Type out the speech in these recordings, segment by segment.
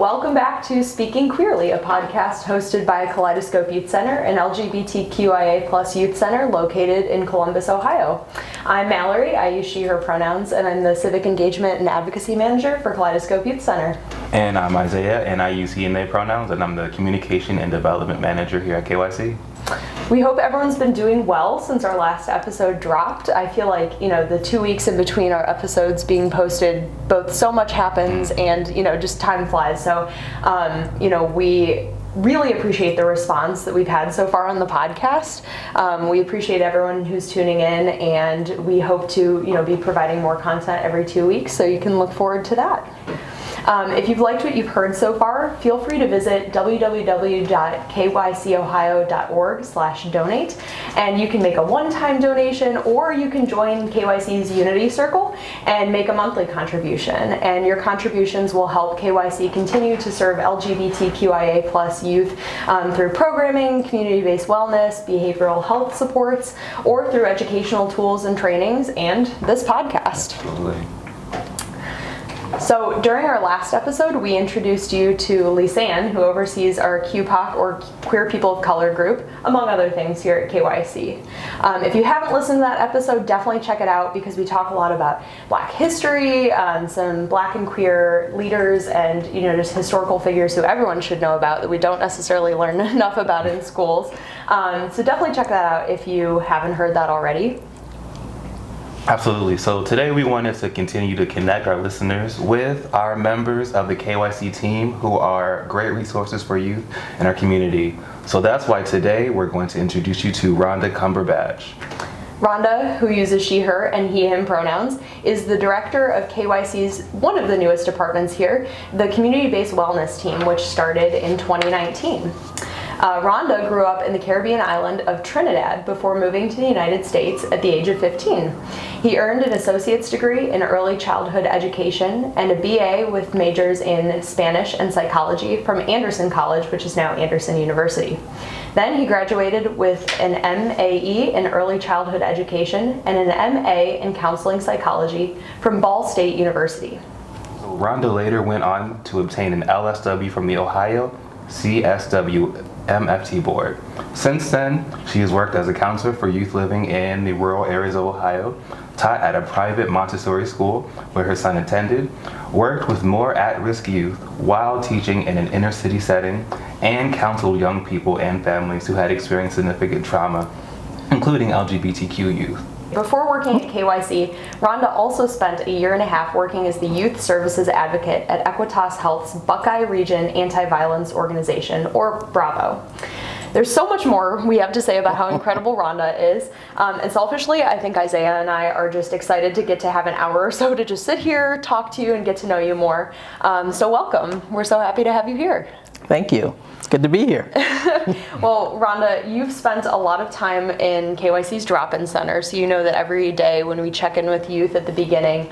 Welcome back to Speaking Queerly, a podcast hosted by Kaleidoscope Youth Center, an LGBTQIA+ youth center located in Columbus, Ohio. I'm Mallory, I use she, her pronouns, and I'm the Civic Engagement and Advocacy Manager for Kaleidoscope Youth Center. And I'm Isiah, and I use he and they pronouns, and I'm the Communication and Development Manager here at KYC. We hope everyone's been doing well since our last episode dropped. I feel like, the 2 weeks in between our episodes being posted, both so much happens and, just time flies. So, we really appreciate the response that we've had so far on the podcast. We appreciate everyone who's tuning in, and we hope to, be providing more content every 2 weeks, so you can look forward to that. If you've liked what you've heard so far, feel free to visit www.kycohio.org/donate, and you can make a one-time donation, or you can join KYC's Unity Circle and make a monthly contribution. And your contributions will help KYC continue to serve LGBTQIA+ youth through programming, community-based wellness, behavioral health supports, or through educational tools and trainings, and this podcast. Absolutely. So during our last episode, we introduced you to Lisanne, who oversees our QPOC, or Queer People of Color group, among other things here at KYC. If you haven't listened to that episode, definitely check it out, because we talk a lot about Black history, some Black and queer leaders, and just historical figures who everyone should know about that we don't necessarily learn enough about in schools. So definitely check that out if you haven't heard that already. Absolutely. So today we wanted to continue to connect our listeners with our members of the KYC team, who are great resources for youth in our community. So that's why today we're going to introduce you to Rhonda Cumberbatch. Rhonda, who uses she, her, and he, him pronouns, is the director of KYC's one of the newest departments here, the Community-Based Wellness Team, which started in 2019. Rhonda grew up in the Caribbean island of Trinidad before moving to the United States at the age of 15. He earned an associate's degree in early childhood education and a BA with majors in Spanish and psychology from Anderson College, which is now Anderson University. Then he graduated with an MAE in early childhood education and an MA in counseling psychology from Ball State University. Rhonda later went on to obtain an LSW from the Ohio CSW MFT board. Since then, she has worked as a counselor for youth living in the rural areas of Ohio, taught at a private Montessori school where her son attended, worked with more at-risk youth while teaching in an inner city setting, and counseled young people and families who had experienced significant trauma, including LGBTQ youth. Before working at KYC, Rhonda also spent a year and a half working as the Youth Services Advocate at Equitas Health's Buckeye Region Anti-Violence Organization, or BRAVO. There's so much more we have to say about how incredible Rhonda is, and selfishly, I think Isiah and I are just excited to get to have an hour or so to just sit here, talk to you, and get to know you more. So welcome. We're so happy to have you here. Thank you. It's good to be here. Well, Rhonda, you've spent a lot of time in KYC's drop-in center, so you know that every day when we check in with youth at the beginning,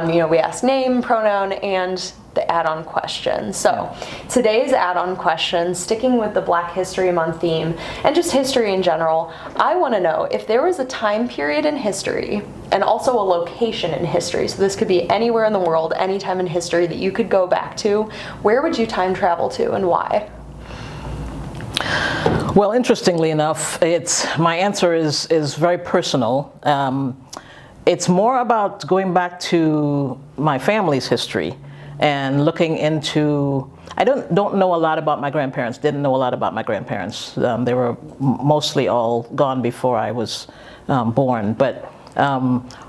we ask name, pronoun, and the add-on question. So today's add-on question, sticking with the Black History Month theme, and just history in general, I want to know if there was a time period in history, and also a location in history, so this could be anywhere in the world, any time in history that you could go back to, where would you time travel to and why? Well, interestingly enough, my answer is very personal. It's more about going back to my family's history and looking into. I don't know a lot about my grandparents. Didn't know a lot about my grandparents. They were mostly all gone before I was born. But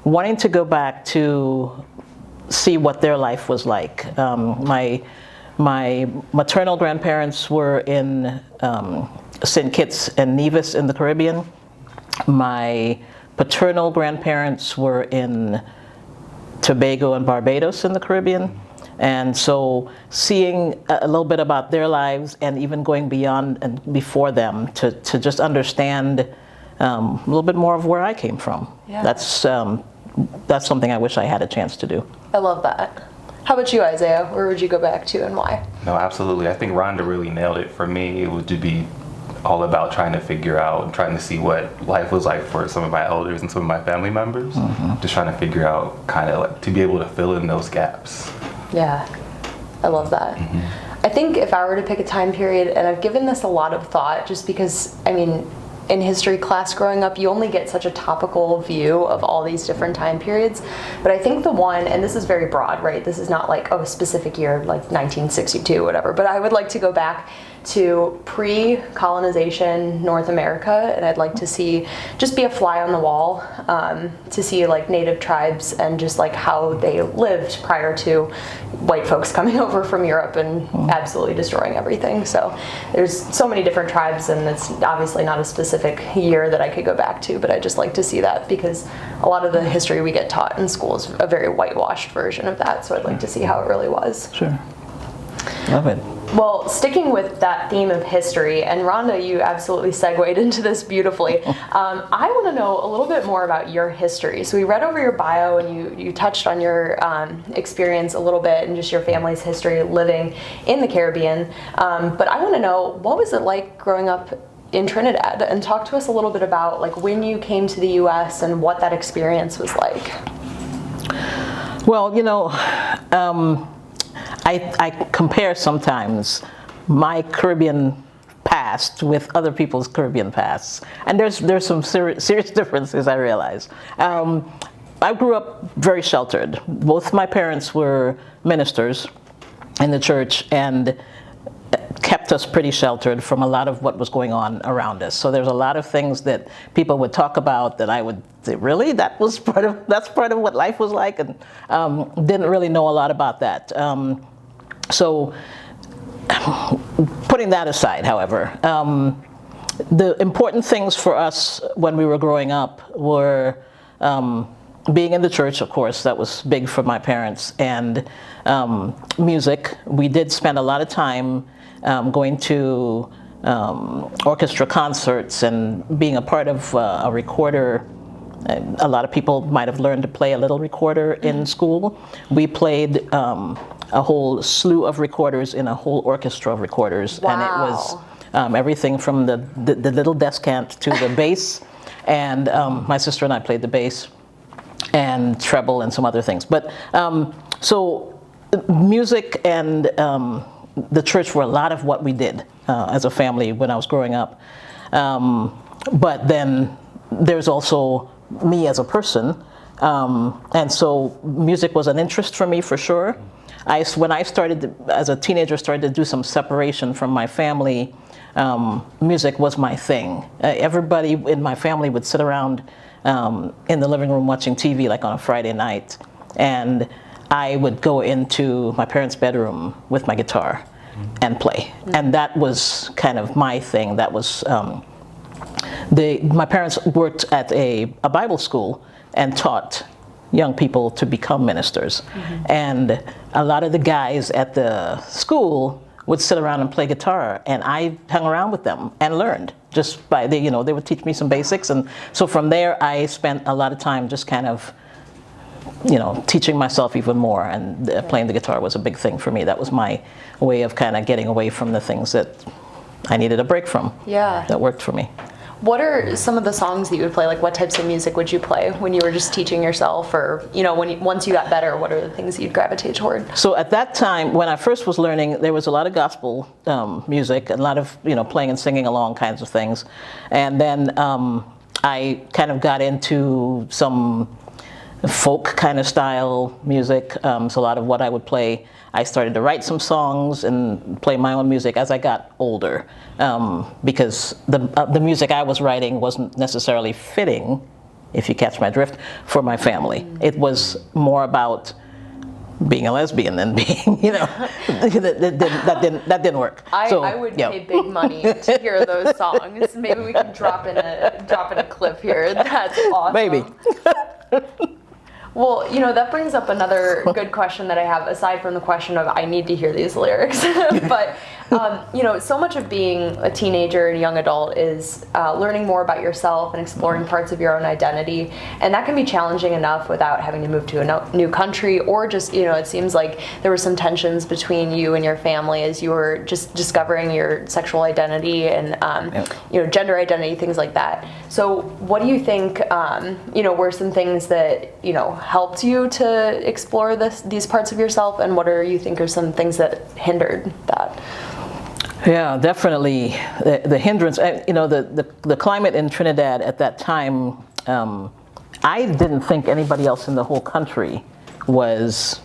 wanting to go back to see what their life was like. My maternal grandparents were in St. Kitts and Nevis in the Caribbean. My paternal grandparents were in Tobago and Barbados in the Caribbean. And so seeing a little bit about their lives and even going beyond and before them to just understand a little bit more of where I came from. Yeah. That's something I wish I had a chance to do. I love that. How about you, Isiah? Where would you go back to and why? No, absolutely. I think Rhonda really nailed it. For me, it would be all about trying to figure out and trying to see what life was like for some of my elders and some of my family members. Mm-hmm. Just trying to figure out kind of like to be able to fill in those gaps. Yeah, I love that. Mm-hmm. I think if I were to pick a time period, and I've given this a lot of thought just because, I mean, in history class growing up, you only get such a topical view of all these different time periods. But I think the one, and this is very broad, right? This is not like, oh, a specific year, like 1962, whatever. But I would like to go back to pre-colonization North America, and I'd like to see, just be a fly on the wall, to see like native tribes and just like how they lived prior to white folks coming over from Europe and absolutely destroying everything. So there's so many different tribes, and it's obviously not a specific year that I could go back to, but I just like to see that because a lot of the history we get taught in school is a very whitewashed version of that, so I'd like to see how it really was. Sure. Love it. Well, sticking with that theme of history, and Rhonda, you absolutely segued into this beautifully. I want to know a little bit more about your history. So we read over your bio, and you touched on your experience a little bit and just your family's history living in the Caribbean. But I want to know, what was it like growing up in Trinidad? And talk to us a little bit about like when you came to the U.S. and what that experience was like. Well, you know, I compare sometimes my Caribbean past with other people's Caribbean pasts, and there's some serious differences, I realize. I grew up very sheltered. Both my parents were ministers in the church and kept us pretty sheltered from a lot of what was going on around us. So there's a lot of things that people would talk about that I would say, really? That's part of what life was like? And didn't really know a lot about that. So putting that aside, however, the important things for us when we were growing up were being in the church, of course, that was big for my parents, and music. We did spend a lot of time going to orchestra concerts and being a part of a recorder. A lot of people might have learned to play a little recorder in school. We played a whole slew of recorders in a whole orchestra of recorders. Wow. And it was everything from the little descant to the bass. And my sister and I played the bass and treble and some other things. But so music and the church were a lot of what we did as a family when I was growing up. But then there's also me as a person. And so music was an interest for me for sure. When I started, as a teenager, started to do some separation from my family, music was my thing. Everybody in my family would sit around in the living room watching TV like on a Friday night, and I would go into my parents' bedroom with my guitar and play. And that was kind of my thing. That was, my parents worked at a Bible school and taught young people to become ministers. And a lot of the guys at the school would sit around and play guitar, and I hung around with them and learned just by, they would teach me some basics. And so from there, I spent a lot of time just kind of, teaching myself even more, and playing the guitar was a big thing for me. That was my way of kind of getting away from the things that I needed a break from. Yeah. That worked for me. What are some of the songs that you would play? Like, what types of music would you play when you were just teaching yourself, or once you got better, what are the things that you'd gravitate toward? So at that time, when I first was learning, there was a lot of gospel music, and a lot of playing and singing along kinds of things, and then I kind of got into some folk kind of style music. So a lot of what I would play, I started to write some songs and play my own music as I got older, because the music I was writing wasn't necessarily fitting, if you catch my drift, for my family. It was more about being a lesbian than being, that didn't work. I would pay big money to hear those songs. Maybe we can drop in a clip here. That's awesome. Maybe. Well, that brings up another good question that I have, aside from the question of I need to hear these lyrics. But So much of being a teenager and young adult is learning more about yourself and exploring parts of your own identity, and that can be challenging enough without having to move to a new country, or just, it seems like there were some tensions between you and your family as you were just discovering your sexual identity and, gender identity, things like that. So what do you think, were some things that, helped you to explore these parts of yourself, and what do you think are some things that hindered that? Yeah, definitely. The hindrance, the climate in Trinidad at that time, I didn't think anybody else in the whole country was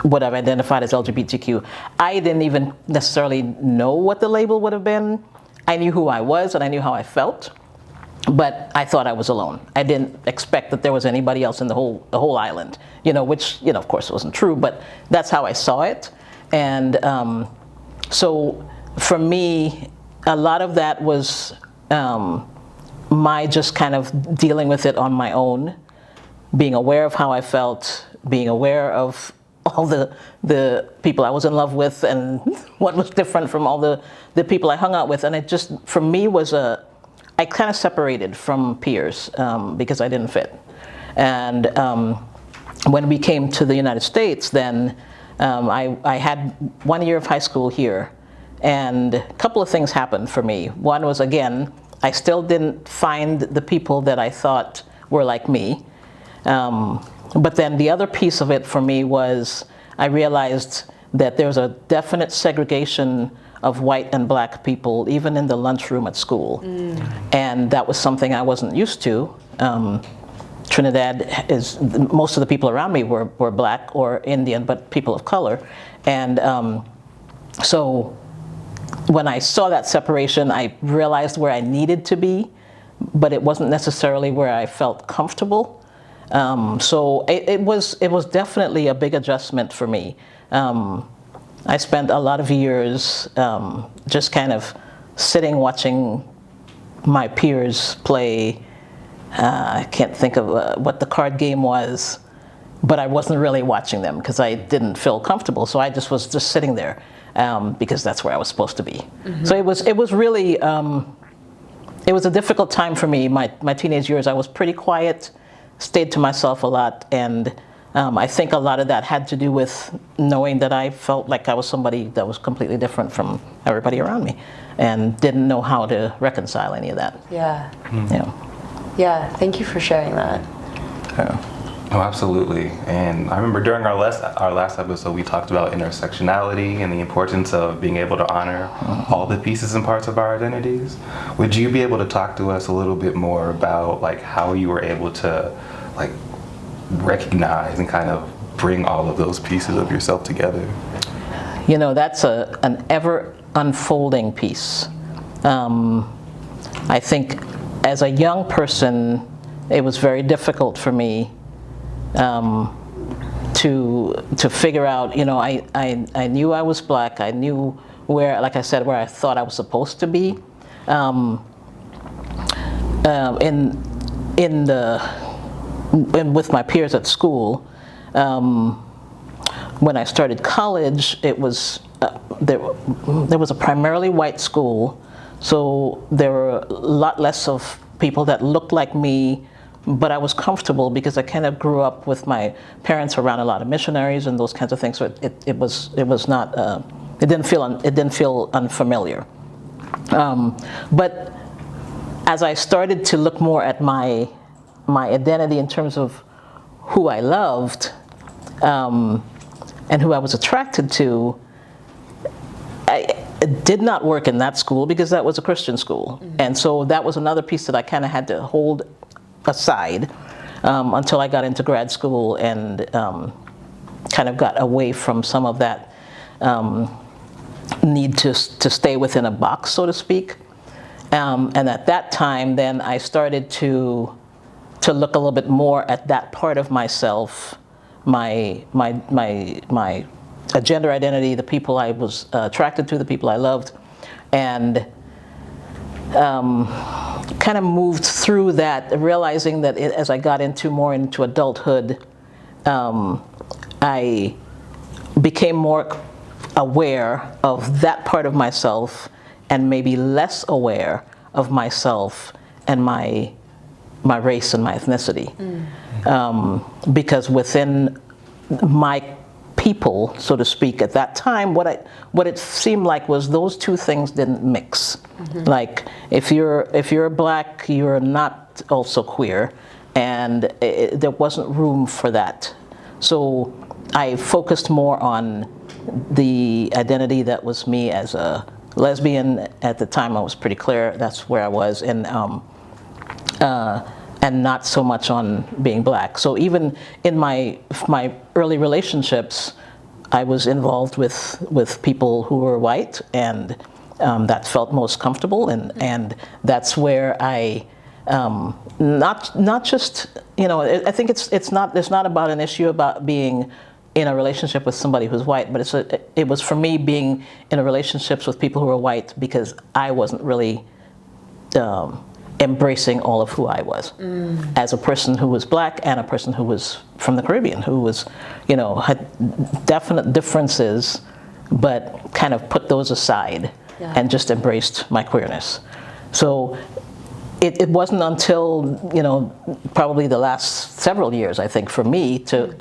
what I've identified as LGBTQ. I didn't even necessarily know what the label would have been. I knew who I was and I knew how I felt, but I thought I was alone. I didn't expect that there was anybody else in the whole island, which, of course wasn't true, but that's how I saw it. And so for me, a lot of that was my just kind of dealing with it on my own, being aware of how I felt, being aware of all the people I was in love with and what was different from all the people I hung out with. And it just, for me, I kind of separated from peers because I didn't fit. And when we came to the United States, then I had 1 year of high school here. And a couple of things happened for me. One was, again, I still didn't find the people that I thought were like me. But then the other piece of it for me was I realized that there's a definite segregation of white and black people, even in the lunchroom at school. And that was something I wasn't used to. Trinidad most of the people around me were black or Indian, but people of color. And so when I saw that separation, I realized where I needed to be, but it wasn't necessarily where I felt comfortable. So it was definitely a big adjustment for me. I spent a lot of years just kind of sitting watching my peers play. I can't think of what the card game was, but I wasn't really watching them because I didn't feel comfortable. So I just was just sitting there because that's where I was supposed to be. So it was really, it was a difficult time for me. My teenage years, I was pretty quiet, stayed to myself a lot, and I think a lot of that had to do with knowing that I felt like I was somebody that was completely different from everybody around me and didn't know how to reconcile any of that. Yeah. Yeah. Yeah, thank you for sharing that. Yeah. Oh, absolutely. And I remember during our last episode, we talked about intersectionality and the importance of being able to honor all the pieces and parts of our identities. Would you be able to talk to us a little bit more about how you were able to recognize and kind of bring all of those pieces of yourself together? That's an ever unfolding piece. I think as a young person, it was very difficult for me to figure out, I knew I was black. I knew where, like I said, where I thought I was supposed to be. With my peers at school, when I started college, it was there was a primarily white school, so there were a lot less of people that looked like me. But I was comfortable because I kind of grew up with my parents around a lot of missionaries and those kinds of things. So it was not it didn't feel unfamiliar. But as I started to look more at my identity in terms of who I loved and who I was attracted to, it did not work in that school because that was a Christian school, and so that was another piece that I kind of had to hold aside until I got into grad school and kind of got away from some of that need to stay within a box, so to speak. And at that time, then I started to look a little bit more at that part of myself, my gender identity, the people I was attracted to, the people I loved, and kind of moved through that, realizing that as I got more into adulthood, I became more aware of that part of myself and maybe less aware of myself and my race and my ethnicity. Because within my people, so to speak, at that time, what it seemed like was those two things didn't mix. Like if you're black, you're not also queer, and there wasn't room for that. So I focused more on the identity that was me as a lesbian. At the time, I was pretty clear that's where I was, and not so much on being black. So even in my early relationships, I was involved with people who were white, and that felt most comfortable, and that's where I not just, you know, I think it's not about an issue about being in a relationship with somebody who's white, but it was for me being in a relationships with people who were white because I wasn't really embracing all of who I was as a person who was black and a person who was from the Caribbean, who was, you know, had definite differences, but kind of put those aside and just embraced my queerness. So it wasn't until, you know, probably the last several years, I think, for me to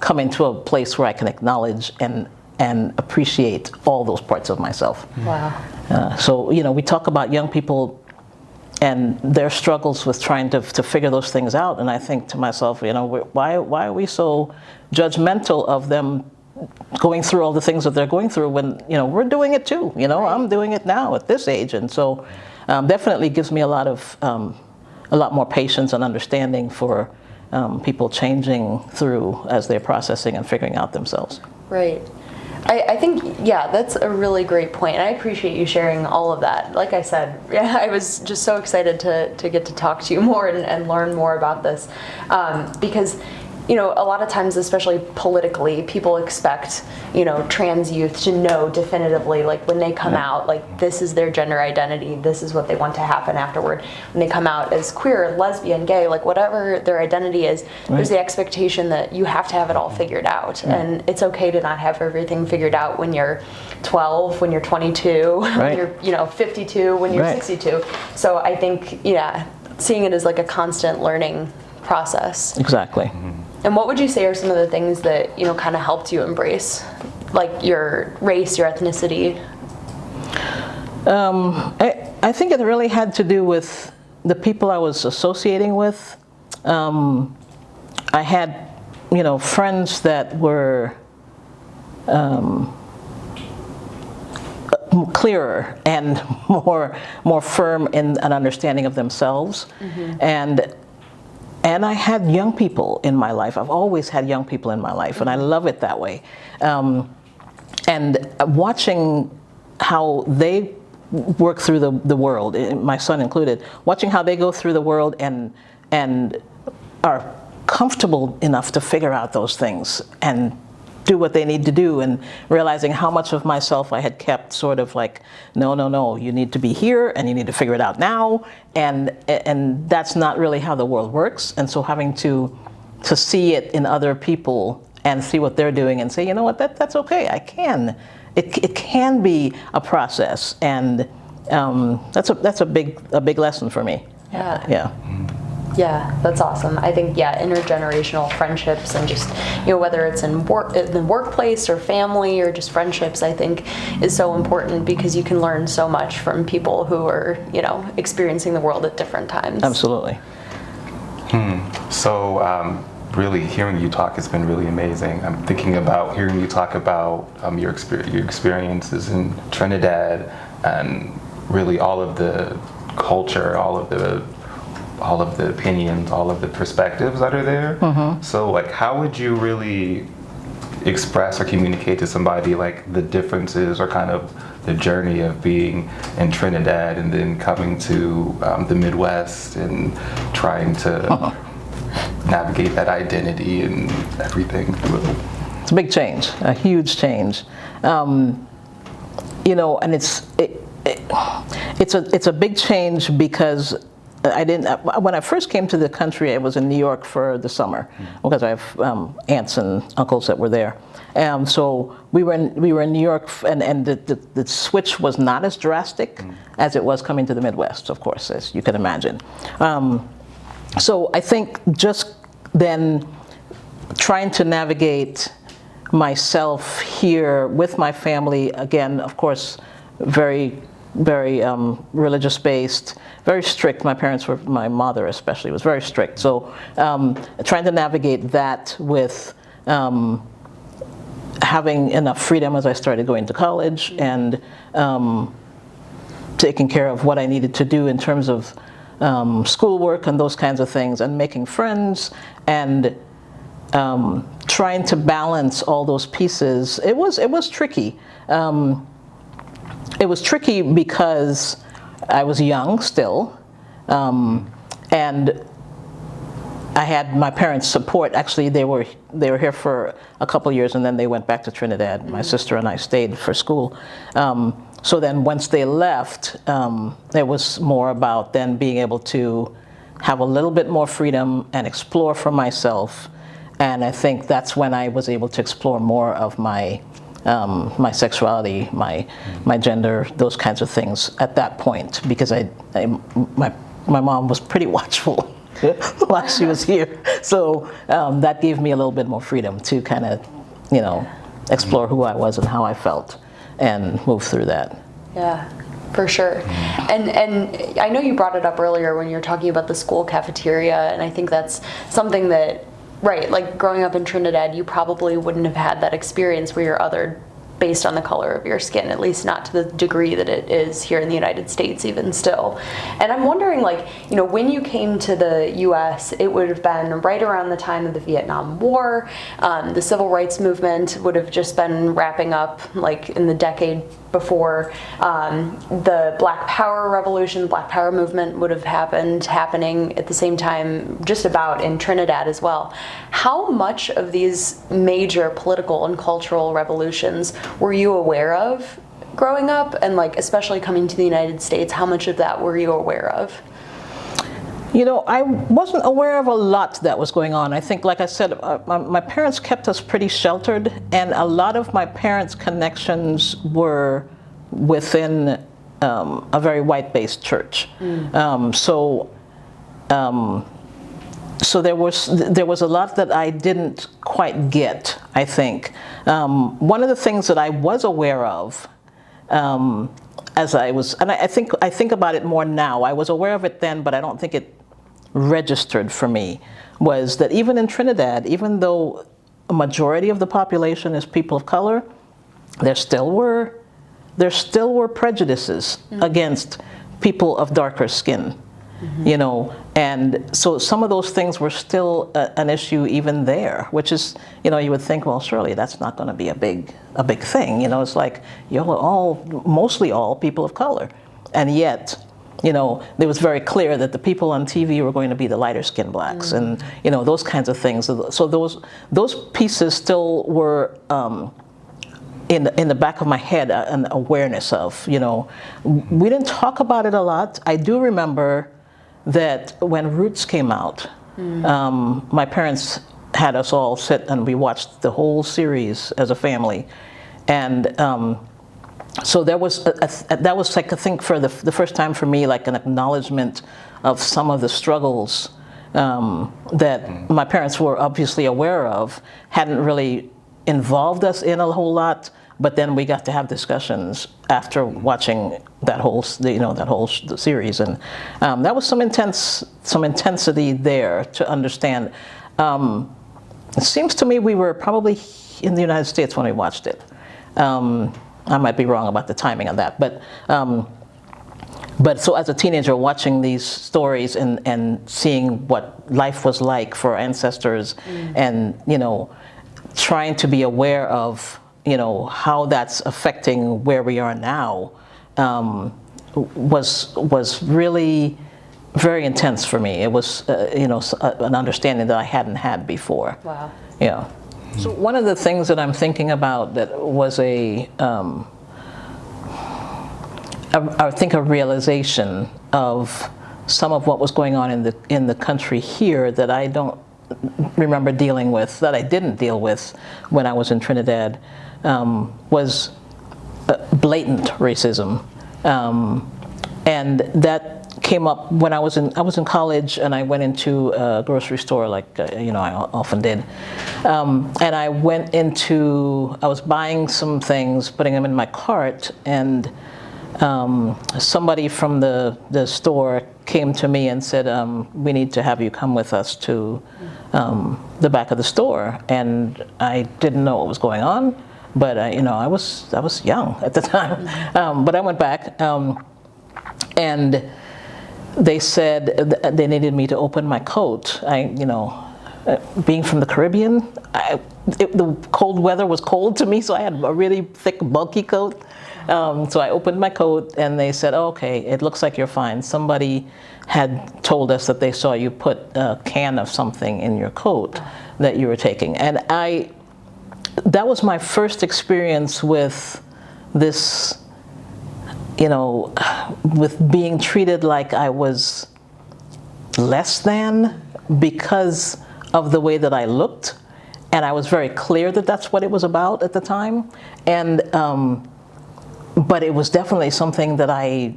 come into a place where I can acknowledge and appreciate all those parts of myself. Wow. So, you know, we talk about young people and their struggles with trying to figure those things out, and I think to myself, you know, why are we so judgmental of them going through all the things that they're going through when, you know, we're doing it too. You know, right. I'm doing it now at this age, and so definitely gives me a lot more patience and understanding for people changing through as they're processing and figuring out themselves. Right. I think, yeah, that's a really great point, and I appreciate you sharing all of that. Like I said, I was just so excited to get to talk to you more and learn more about this, because, you know, a lot of times, especially politically, people expect, you know, trans youth to know definitively, like when they come out, like this is their gender identity, this is what they want to happen afterward. When they come out as queer, lesbian, gay, like whatever their identity is, there's the expectation that you have to have it all figured out. And it's okay to not have everything figured out when you're 12, when you're 22, when you're, you know, 52, when you're 62. So I think, yeah, seeing it as like a constant learning process. Exactly. And what would you say are some of the things that, you know, kind of helped you embrace, like your race, your ethnicity? I think it really had to do with the people I was associating with. I had, you know, friends that were clearer and more firm in an understanding of themselves, and I had young people in my life. I've always had young people in my life, and I love it that way. And watching how they work through the world, my son included, watching how they go through the world and are comfortable enough to figure out those things and do what they need to do, and realizing how much of myself I had kept sort of like, no, you need to be here and you need to figure it out now, and that's not really how the world works. And so having to see it in other people and see what they're doing and say, you know what, that's okay, it can be a process, and that's a big lesson for me. Yeah, that's awesome. I think, intergenerational friendships, and just, you know, whether it's in the workplace or family or just friendships, I think is so important, because you can learn so much from people who are, you know, experiencing the world at different times. Absolutely. So really hearing you talk has been really amazing. I'm thinking about hearing you talk about your experiences in Trinidad, and really all of the culture, all of the opinions, all of the perspectives that are there. So like, how would you really express or communicate to somebody like the differences, or kind of the journey of being in Trinidad and then coming to the Midwest and trying to navigate that identity and everything? It's a big change, a huge change. You know, and it's a big change because I didn't. When I first came to the country, I was in New York for the summer because I have aunts and uncles that were there. So we were in New York, and the switch was not as drastic as it was coming to the Midwest, of course, as you can imagine. So I think just then trying to navigate myself here with my family, again, of course, very religious based, very strict. My mother especially was very strict. So trying to navigate that with having enough freedom as I started going to college, and taking care of what I needed to do in terms of schoolwork and those kinds of things, and making friends, and trying to balance all those pieces. It was tricky. It was tricky because I was young still, and I had my parents' support. Actually, they were here for a couple years, and then they went back to Trinidad. My sister and I stayed for school. So then once they left, it was more about then being able to have a little bit more freedom and explore for myself. And I think that's when I was able to explore more of my sexuality, my gender, those kinds of things at that point, because my mom was pretty watchful while she was here. So that gave me a little bit more freedom to kind of, explore who I was and how I felt and move through that. Yeah, for sure. And I know you brought it up earlier when you were talking about the school cafeteria, and I think that's something that, right, like growing up in Trinidad, you probably wouldn't have had that experience where you're othered based on the color of your skin, at least not to the degree that it is here in the United States even still. And I'm wondering, when you came to the U.S., it would have been right around the time of the Vietnam War. The civil rights movement would have just been wrapping up, in the decade before. The Black Power revolution, Black Power movement would have happening at the same time, just about in Trinidad as well. How much of these major political and cultural revolutions were you aware of growing up, and especially coming to the United States? How much of that were you aware of? I wasn't aware of a lot that was going on. I think, like I said, my parents kept us pretty sheltered, and a lot of my parents' connections were within a very white-based church. So there was a lot that I didn't quite get, I think. One of the things that I was aware of, as I was, and I think about it more now. I was aware of it then, but I don't think it registered for me, was that even in Trinidad, even though a majority of the population is people of color, there still were prejudices against people of darker skin. And so some of those things were still an issue even there, which is, you would think, well, surely that's not going to be a big thing. It's like, mostly all people of color. And yet, it was very clear that the people on TV were going to be the lighter skinned blacks, and, those kinds of things. So those pieces still were in the back of my head, an awareness of, we didn't talk about it a lot. I do remember that when Roots came out, my parents had us all sit and we watched the whole series as a family, and so that was I think for the first time for me, an acknowledgement of some of the struggles that my parents were obviously aware of, hadn't really involved us in a whole lot. But then we got to have discussions after watching that whole series, and that was some intensity there to understand. It seems to me we were probably in the United States when we watched it. I might be wrong about the timing of that, but so as a teenager watching these stories and seeing what life was like for our ancestors, and trying to be aware of how that's affecting where we are now, was really very intense for me. It was an understanding that I hadn't had before. Wow. Yeah. So one of the things that I'm thinking about that was I think a realization of some of what was going on in the country here that I don't remember dealing with, that I didn't deal with when I was in Trinidad, was blatant racism, and that came up when I was in college, and I went into a grocery store like I often did, and I was buying some things, putting them in my cart, and somebody from the store came to me and said, we need to have you come with us to the back of the store. And I didn't know what was going on, but I was young at the time. But I went back, and they said they needed me to open my coat. Being from the Caribbean, the cold weather was cold to me, so I had a really thick, bulky coat. So I opened my coat, and they said, okay, it looks like you're fine. Somebody had told us that they saw you put a can of something in your coat that you were taking. And that was my first experience with this, with being treated like I was less than because of the way that I looked. And I was very clear that that's what it was about at the time. And but it was definitely something that I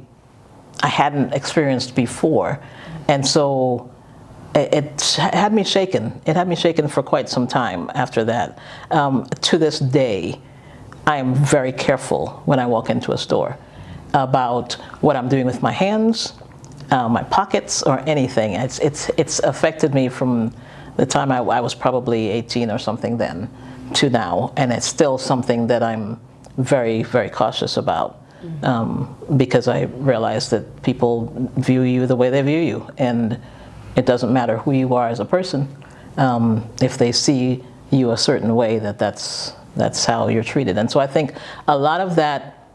hadn't experienced before. And so it had me shaken. It had me shaken for quite some time after that. To this day, I am very careful when I walk into a store about what I'm doing with my hands, my pockets, or anything. It's affected me from the time I was probably 18 or something then to now. And it's still something that I'm very, very cautious about, because I realize that people view you the way they view you, and it doesn't matter who you are as a person. If they see you a certain way, that's how you're treated. And so I think a lot of that,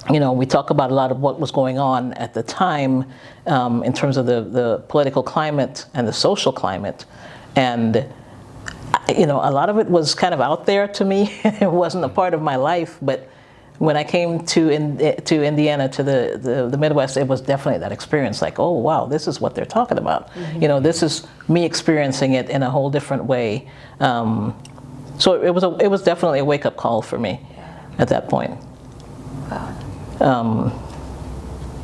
we talk about a lot of what was going on at the time in terms of the political climate and the social climate, and a lot of it was kind of out there to me. It wasn't a part of my life, but when I came to Indiana, to the Midwest, it was definitely that experience. Like, oh wow, this is what they're talking about. Mm-hmm. This is me experiencing it in a whole different way. So it was definitely a wake-up call for me at that point. Wow.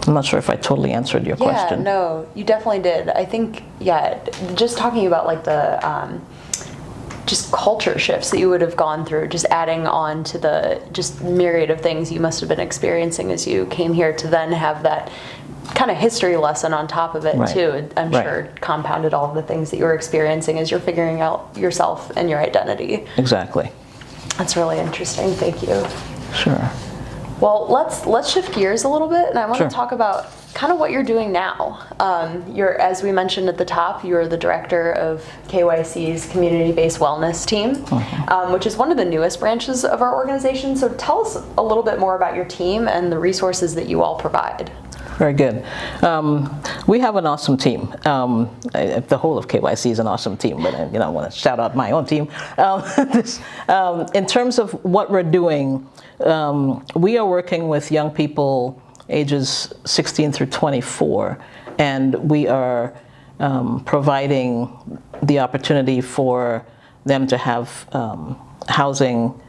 I'm not sure if I totally answered your question. Yeah, no, you definitely did. I think, just talking about like the just culture shifts that you would have gone through, just adding on to the just myriad of things you must have been experiencing as you came here, to then have that kind of history lesson on top of it, right, too. I'm sure compounded all of the things that you were experiencing as you're figuring out yourself and your identity. Exactly. That's really interesting. Thank you. Sure. Well, let's shift gears a little bit, and I want to talk about kind of what you're doing now. You're, as we mentioned at the top, you're the director of KYC's community-based wellness team, which is one of the newest branches of our organization. So tell us a little bit more about your team and the resources that you all provide. Very good. We have an awesome team. The whole of KYC is an awesome team, but I want to shout out my own team. In terms of what we're doing, we are working with young people ages 16 through 24, and we are providing the opportunity for them to have housing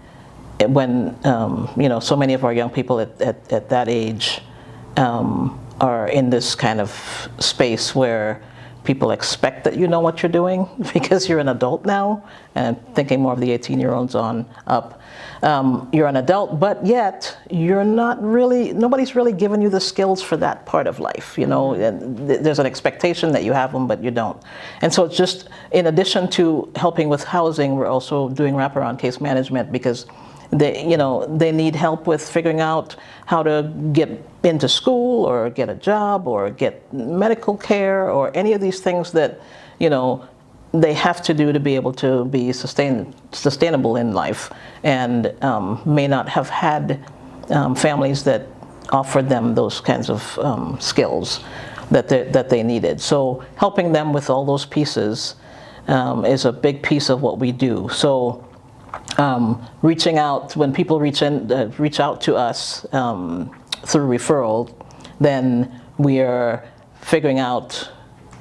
when so many of our young people at that age are in this kind of space where people expect that you know what you're doing because you're an adult now, and thinking more of the 18-year-olds on up. You're an adult, but yet you're not really, nobody's really given you the skills for that part of life, and there's an expectation that you have them, but you don't. And so it's just, in addition to helping with housing, we're also doing wraparound case management, because they need help with figuring out how to get into school or get a job or get medical care or any of these things that, they have to do to be able to be sustainable in life, and may not have had families that offered them those kinds of skills that they needed. So helping them with all those pieces is a big piece of what we do. So reaching out, when people reach out to us through referral, then we are figuring out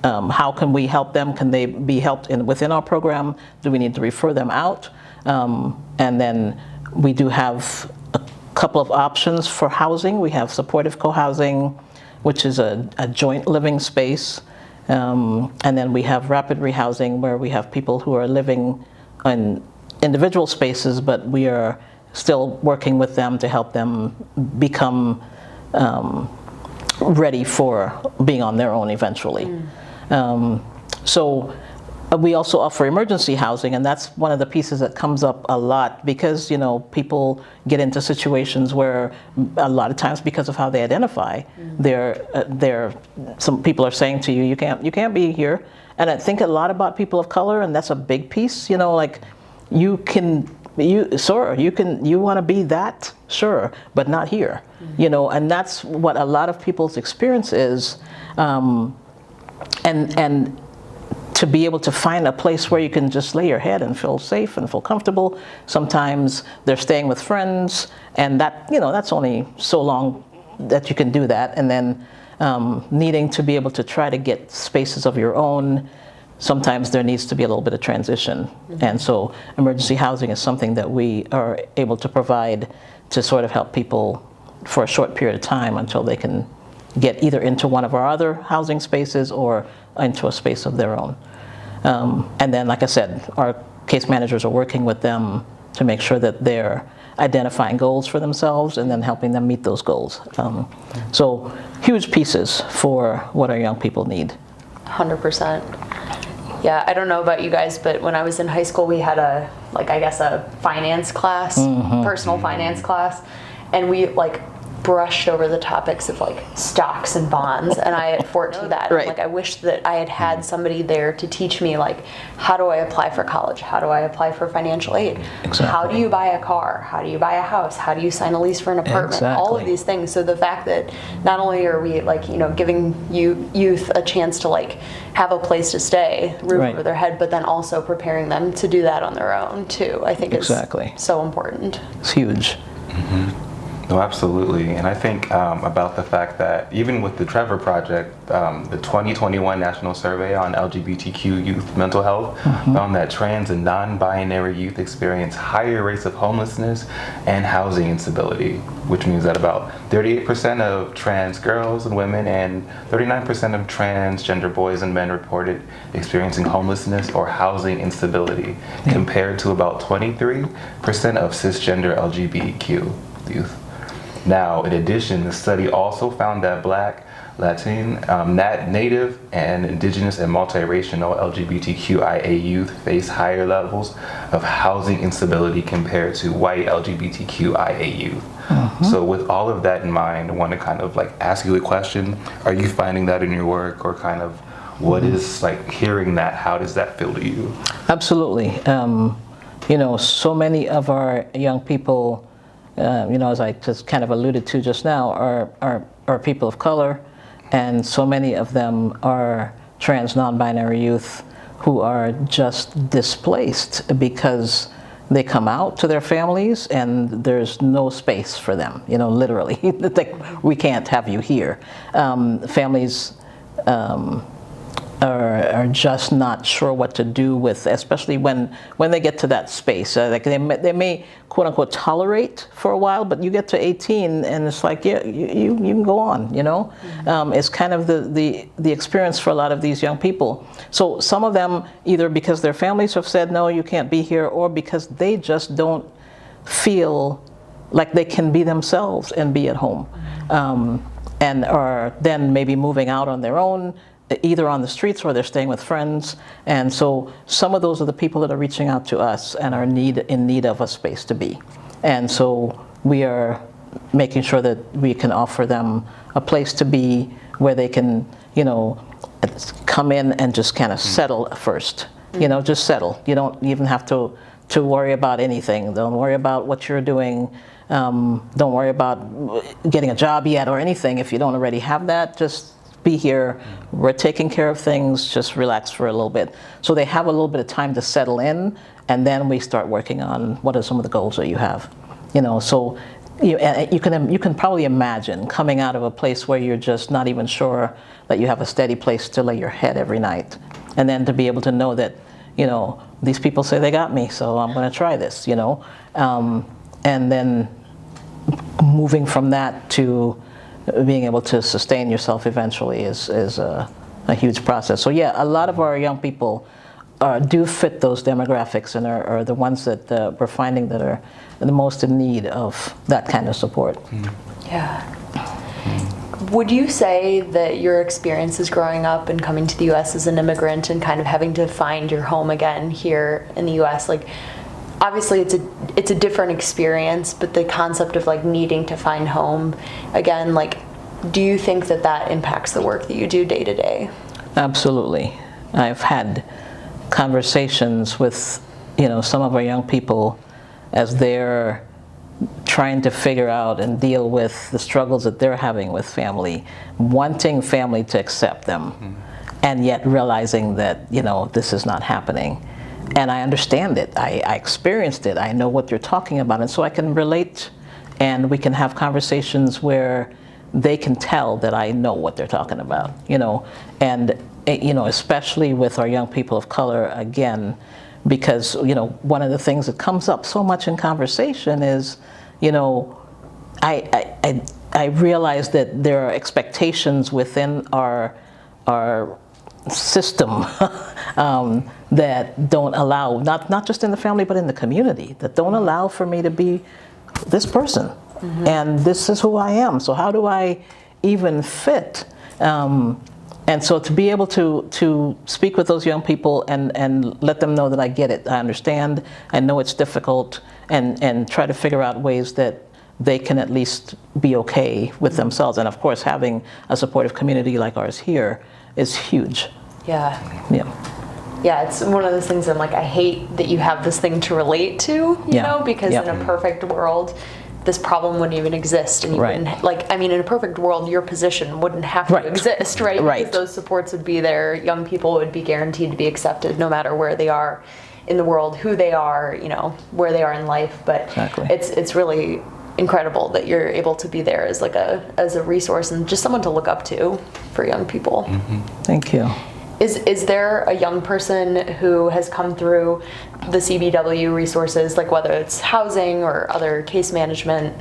how can we help them? Can they be helped within our program? Do we need to refer them out? And then we do have a couple of options for housing. We have supportive co-housing, which is a joint living space. And then we have rapid rehousing, where we have people who are living in individual spaces, but we are still working with them to help them become ready for being on their own eventually. So we also offer emergency housing, and that's one of the pieces that comes up a lot, because people get into situations where a lot of times, because of how they identify, some people are saying to you, you can't be here. And I think a lot about people of color, and that's a big piece. Like you want to be that, sure, but not here. And that's what a lot of people's experience is. And to be able to find a place where you can just lay your head and feel safe and feel comfortable. Sometimes they're staying with friends, and that's only so long that you can do that. And then needing to be able to try to get spaces of your own, sometimes there needs to be a little bit of transition. And so emergency housing is something that we are able to provide to sort of help people for a short period of time until they can get either into one of our other housing spaces or into a space of their own. And then, like I said, our case managers are working with them to make sure that they're identifying goals for themselves and then helping them meet those goals. So huge pieces for what our young people need. 100%. Yeah, I don't know about you guys, but when I was in high school, we had a finance class, personal finance class, and we brushed over the topics of stocks and bonds, and I had 14 that. Right. I wish that I had somebody there to teach me how do I apply for college? How do I apply for financial aid? Exactly. How do you buy a car? How do you buy a house? How do you sign a lease for an apartment? Exactly. All of these things. So the fact that not only are we giving youth a chance to have a place to stay, roof Right. over their head, but then also preparing them to do that on their own too, I think is so important. It's huge. No, absolutely. And I think about the fact that even with the Trevor Project, the 2021 National Survey on LGBTQ youth mental health found that trans and non-binary youth experience higher rates of homelessness and housing instability, which means that about 38% of trans girls and women and 39% of transgender boys and men reported experiencing homelessness or housing instability, compared to about 23% of cisgender LGBTQ youth. Now, in addition, the study also found that Black, Latin, Native, and Indigenous and multiracial LGBTQIA youth face higher levels of housing instability compared to white LGBTQIA youth. So with all of that in mind, I want to kind of ask you a question. Are you finding that in your work, or kind of what is hearing that, how does that feel to you? Absolutely. So many of our young people, as I just kind of alluded to just now, are people of color, and so many of them are trans non-binary youth who are just displaced because they come out to their families and there's no space for them, literally. We can't have you here. Families are just not sure what to do with, especially when they get to that space. They may quote unquote tolerate for a while, but you get to 18 and it's you can go on. It's kind of the experience for a lot of these young people. So some of them, either because their families have said no, you can't be here, or because they just don't feel like they can be themselves and be at home, and are then maybe moving out on their own, either on the streets or they're staying with friends. And so some of those are the people that are reaching out to us and are in need of a space to be. And so we are making sure that we can offer them a place to be where they can, come in and just kind of settle first. Just settle. You don't even have to worry about anything. Don't worry about what you're doing. Don't worry about getting a job yet or anything. If you don't already have that, just be here. We're taking care of things. Just relax for a little bit. So they have a little bit of time to settle in, and then we start working on what are some of the goals that you have. So you can probably imagine coming out of a place where you're just not even sure that you have a steady place to lay your head every night, and then to be able to know that, these people say they got me, so I'm going to try this, and then moving from that to being able to sustain yourself eventually is a huge process. So yeah, a lot of our young people do fit those demographics and are the ones that we're finding that are the most in need of that kind of support. Yeah. Would you say that your experiences growing up and coming to the U.S. as an immigrant and kind of having to find your home again here in the U.S., like, obviously it's a different experience, but the concept of like needing to find home again, like, do you think that impacts the work that you do day to day? Absolutely. I've had conversations with, some of our young people as they're trying to figure out and deal with the struggles that they're having with family, wanting family to accept them, and yet realizing that, this is not happening. And I understand it. I experienced it. I know what you're talking about. And so I can relate, and we can have conversations where they can tell that I know what they're talking about, and, especially with our young people of color, again, because, one of the things that comes up so much in conversation is, I realize that there are expectations within our system that don't allow, not just in the family, but in the community, that don't allow for me to be this person. And this is who I am. So how do I even fit? And so to be able to speak with those young people and let them know that I get it, I understand, I know it's difficult, and try to figure out ways that they can at least be okay with themselves. And of course, having a supportive community like ours here is huge. Yeah. Yeah. Yeah, it's one of those things I'm like, I hate that you have this thing to relate to, because in a perfect world, this problem wouldn't even exist, and you wouldn't, in a perfect world, your position wouldn't have to exist, right? Because those supports would be there. Young people would be guaranteed to be accepted no matter where they are in the world, who they are, where they are in life. But it's really incredible that you're able to be there as as a resource and just someone to look up to for young people. Thank you. Is there a young person who has come through the CBW resources, like whether it's housing or other case management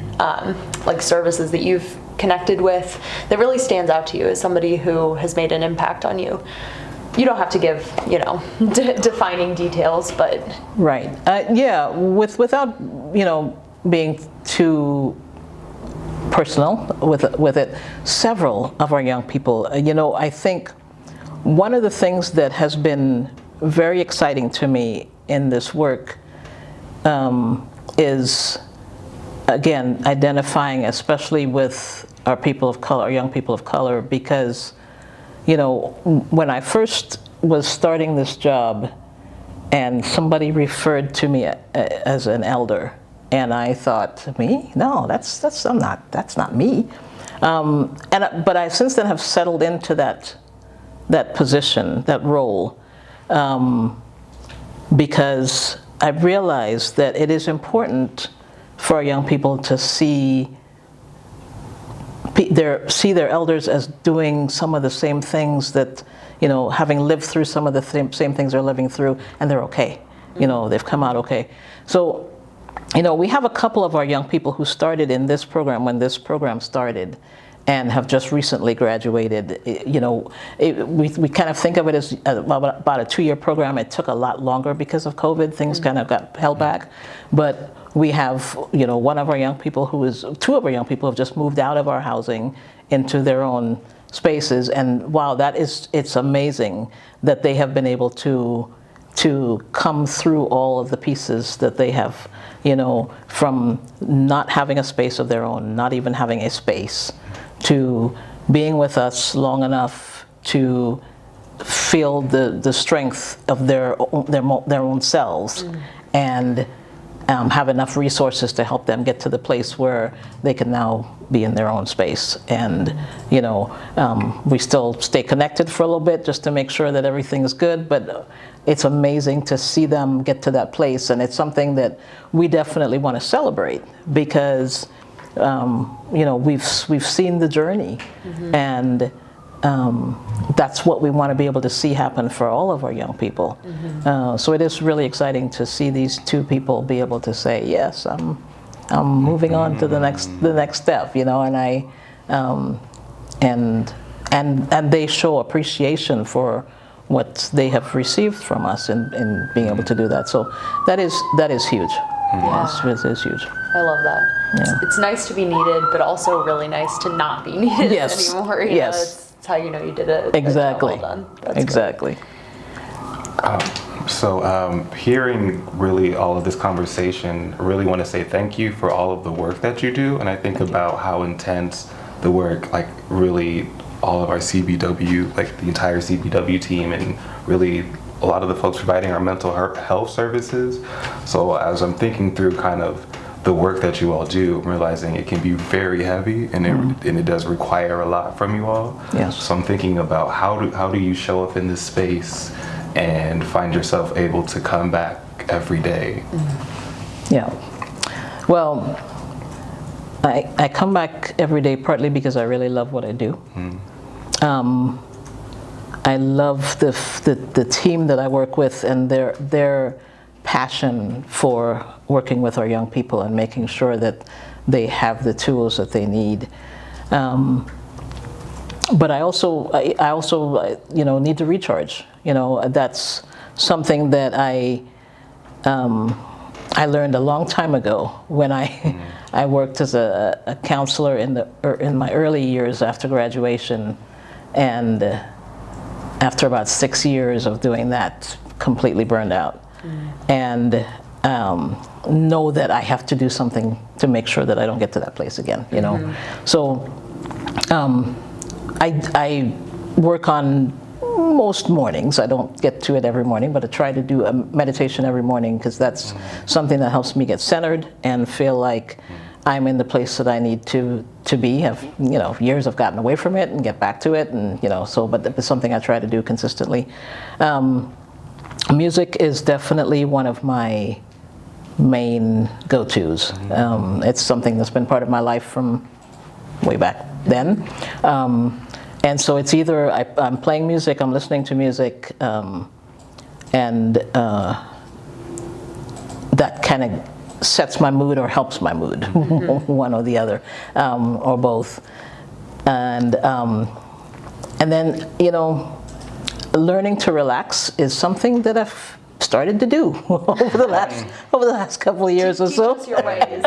services that you've connected with, that really stands out to you as somebody who has made an impact on you? You don't have to give, defining details, but... Right. Yeah, without, being too personal with it, several of our young people, I think one of the things that has been very exciting to me in this work is, again, identifying, especially with our people of color, our young people of color, because, when I first was starting this job and somebody referred to me as an elder, and I thought, me? No, that's not me. But I since then have settled into that position, that role, because I've realized that it is important for our young people to see their elders as doing some of the same things that, having lived through some of the same things they're living through, and they're okay. They've come out okay. So, we have a couple of our young people who started in this program when this program started, and have just recently graduated. We kind of think of it as about a 2-year program. It took a lot longer because of COVID. Things kind of got held back. But we have, two of our young people have just moved out of our housing into their own spaces. And wow, it's amazing that they have been able to come through all of the pieces that they have, from not having a space of their own, not even having a space, to being with us long enough to feel the strength of their own selves, and have enough resources to help them get to the place where they can now be in their own space. And we still stay connected for a little bit just to make sure that everything is good, but it's amazing to see them get to that place, and it's something that we definitely want to celebrate, because you know, we've seen the journey, and that's what we want to be able to see happen for all of our young people. So it is really exciting to see these two people be able to say, yes, I'm moving on to the next step, you know, and and they show appreciation for what they have received from us in being able to do that. So that is huge. Yeah. It is huge. I love that. Yeah. It's nice to be needed, but also really nice to not be needed anymore. You know, it's how you know you did it. Exactly. Well done. That's exactly. So hearing really all of this conversation, I really want to say thank you for all of the work that you do. And I think about how intense the work, like really all of our CBW, like the entire CBW team, and really a lot of the folks providing our mental health services. So as I'm thinking through kind of the work that you all do, I'm realizing it can be very heavy, and it does require a lot from you all. Yes. So I'm thinking about how do you show up in this space and find yourself able to come back every day? Yeah. Well, I come back every day partly because I really love what I do. I love the team that I work with, and their passion for working with our young people and making sure that they have the tools that they need. But I also you know, need to recharge. You know, that's something that I learned a long time ago when I worked as a counselor in my early years after graduation, and after about 6 years of doing that, completely burned out, and know that I have to do something to make sure that I don't get to that place again. You know, so I work on most mornings. I don't get to it every morning, but I try to do a meditation every morning, because that's something that helps me get centered and feel like I'm in the place that I need to be. You know, years I've gotten away from it and get back to it, and you know, so but it's something I try to do consistently. Music is definitely one of my main go-tos. It's something that's been part of my life from way back then. And so it's either I'm playing music, I'm listening to music, and that kind of sets my mood or helps my mood, one or the other, or both. And then, you know, learning to relax is something that I've started to do over the last couple of years or so. Teach us your ways.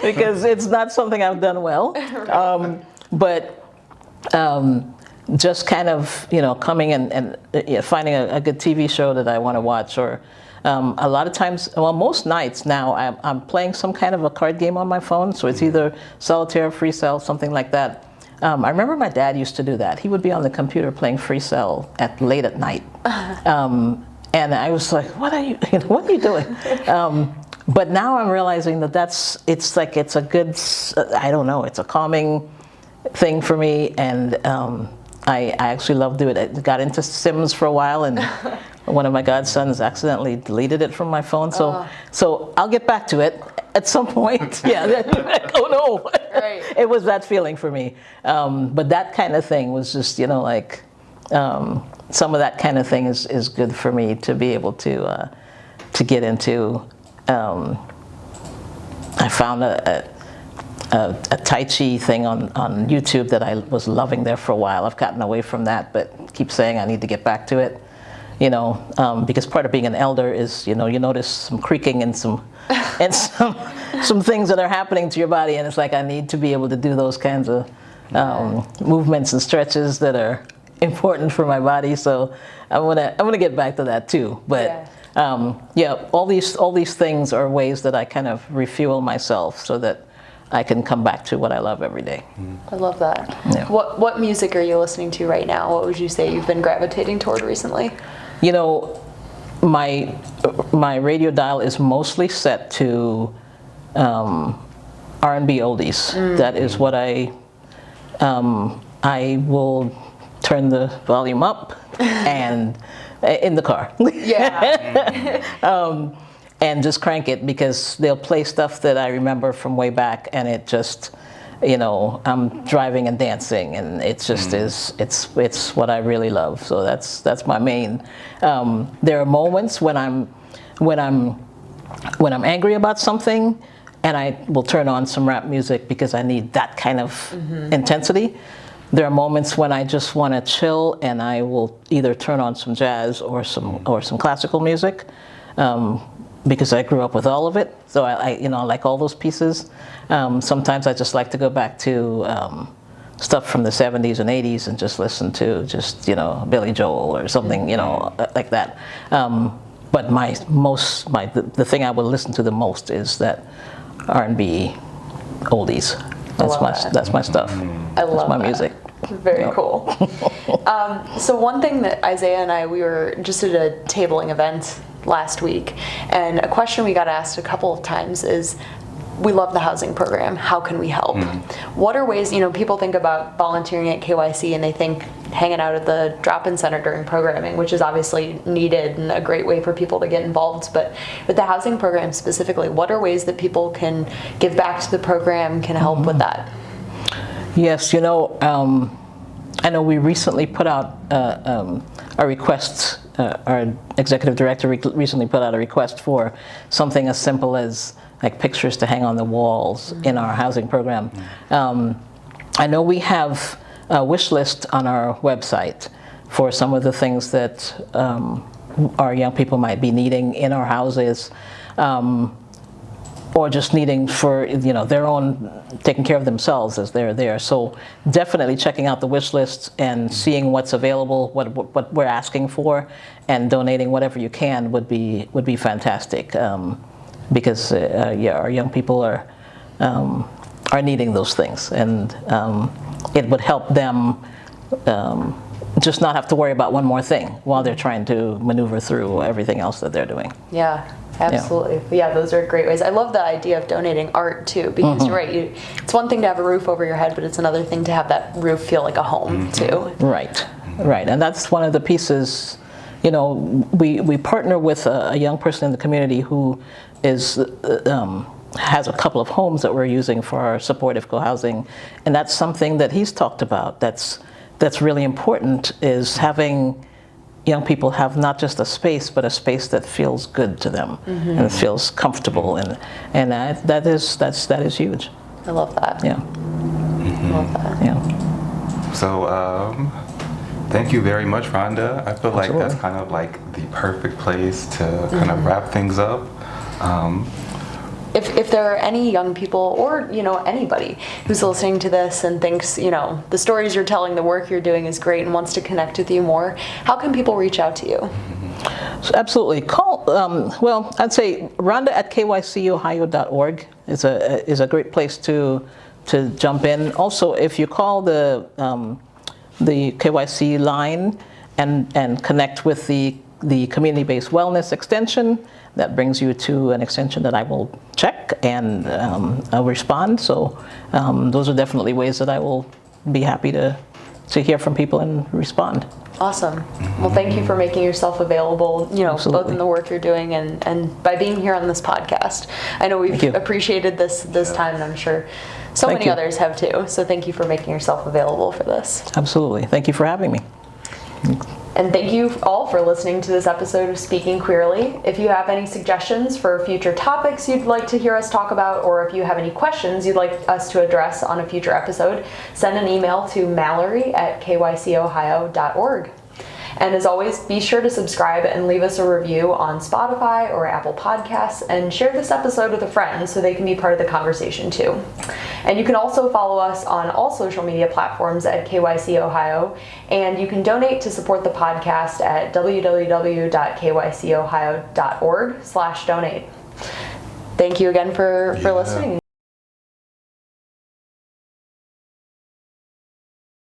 Because it's not something I've done well. But just kind of, you know, coming and finding a good TV show that I want to watch, or a lot of times, well, most nights now, I'm playing some kind of a card game on my phone, so it's either solitaire, free cell, something like that. I remember my dad used to do that. He would be on the computer playing free cell late at night. And I was like, what are you doing? But now I'm realizing that it's a good, I don't know, it's a calming thing for me, and I actually love doing it. I got into Sims for a while, and one of my godsons accidentally deleted it from my phone, so I'll get back to it at some point. Yeah, like, oh no. Right. It was that feeling for me. But that kind of thing was just, you know, like, some of that kind of thing is good for me to be able to get into. I found a Tai Chi thing on YouTube that I was loving there for a while. I've gotten away from that, but keep saying I need to get back to it. You know, because part of being an elder is, you know, you notice some creaking and some things that are happening to your body, and it's like I need to be able to do those kinds of movements and stretches that are important for my body. So I'm gonna get back to that too. But all these things are ways that I kind of refuel myself so that I can come back to what I love every day. I love that. Yeah. What music are you listening to right now? What would you say you've been gravitating toward recently? You know, my radio dial is mostly set to R&B oldies. That is what I will turn the volume up and in the car. Yeah. and just crank it, because they'll play stuff that I remember from way back, and it just, I'm driving and dancing, and it just is, it's what I really love. So that's my main. There are moments when I'm angry about something, and I will turn on some rap music because I need that kind of intensity. There are moments when I just want to chill, and I will either turn on some jazz or some classical music, because I grew up with all of it. So I like all those pieces. Sometimes I just like to go back to stuff from the 70s and 80s and just listen to Billy Joel or something, like that. But the thing I would listen to the most is that R&B oldies. That's my stuff. I love that's my that. music. Very cool. So one thing that Isiah and we were just at a tabling event last week, and a question we got asked a couple of times is, we love the housing program, how can we help? What are ways, people think about volunteering at KYC and they think hanging out at the drop-in center during programming, which is obviously needed and a great way for people to get involved, but with the housing program specifically, what are ways that people can give back to the program, can help with that? Yes, I know we recently put out a request, our executive director recently put out a request for something as simple as like pictures to hang on the walls in our housing program. I know we have a wish list on our website for some of the things that our young people might be needing in our houses, or just needing for their own, taking care of themselves as they're there. So definitely checking out the wish list and seeing what's available, what we're asking for, and donating whatever you can would be fantastic. Because our young people are needing those things, and it would help them just not have to worry about one more thing while they're trying to maneuver through everything else that they're doing. Yeah, absolutely. Yeah, those are great ways. I love the idea of donating art too, because you're right. It's one thing to have a roof over your head, but it's another thing to have that roof feel like a home too. Right, and that's one of the pieces. We partner with a young person in the community who has a couple of homes that we're using for our supportive co-housing, and that's something that he's talked about. That's really important, is having young people have not just a space, but a space that feels good to them and it feels comfortable, and that is huge. I love that. Yeah. I love that. Yeah. So. Thank you very much, Rhonda. I feel like that's kind of like the perfect place to kind of wrap things up. If there are any young people or anybody who's listening to this and thinks the stories you're telling, the work you're doing is great, and wants to connect with you more, how can people reach out to you? So absolutely. Call. I'd say Rhonda at kycohio.org is a great place to jump in. Also, if you call the KYC line and connect with the community-based wellness extension, that brings you to an extension that I will check and I'll respond. So those are definitely ways that I will be happy to hear from people and respond. Awesome. Well, thank you for making yourself available, Absolutely. both in the work you're doing and by being here on this podcast. I know we've appreciated this time, and I'm sure so many others have too. So thank you for making yourself available for this. Absolutely. Thank you for having me. And thank you all for listening to this episode of Speaking Queerly. If you have any suggestions for future topics you'd like to hear us talk about, or if you have any questions you'd like us to address on a future episode, send an email to Mallory at kycohio.org. And as always, be sure to subscribe and leave us a review on Spotify or Apple Podcasts, and share this episode with a friend so they can be part of the conversation too. And you can also follow us on all social media platforms at KYC Ohio, and you can donate to support the podcast at www.kycohio.org/donate. Thank you again for listening.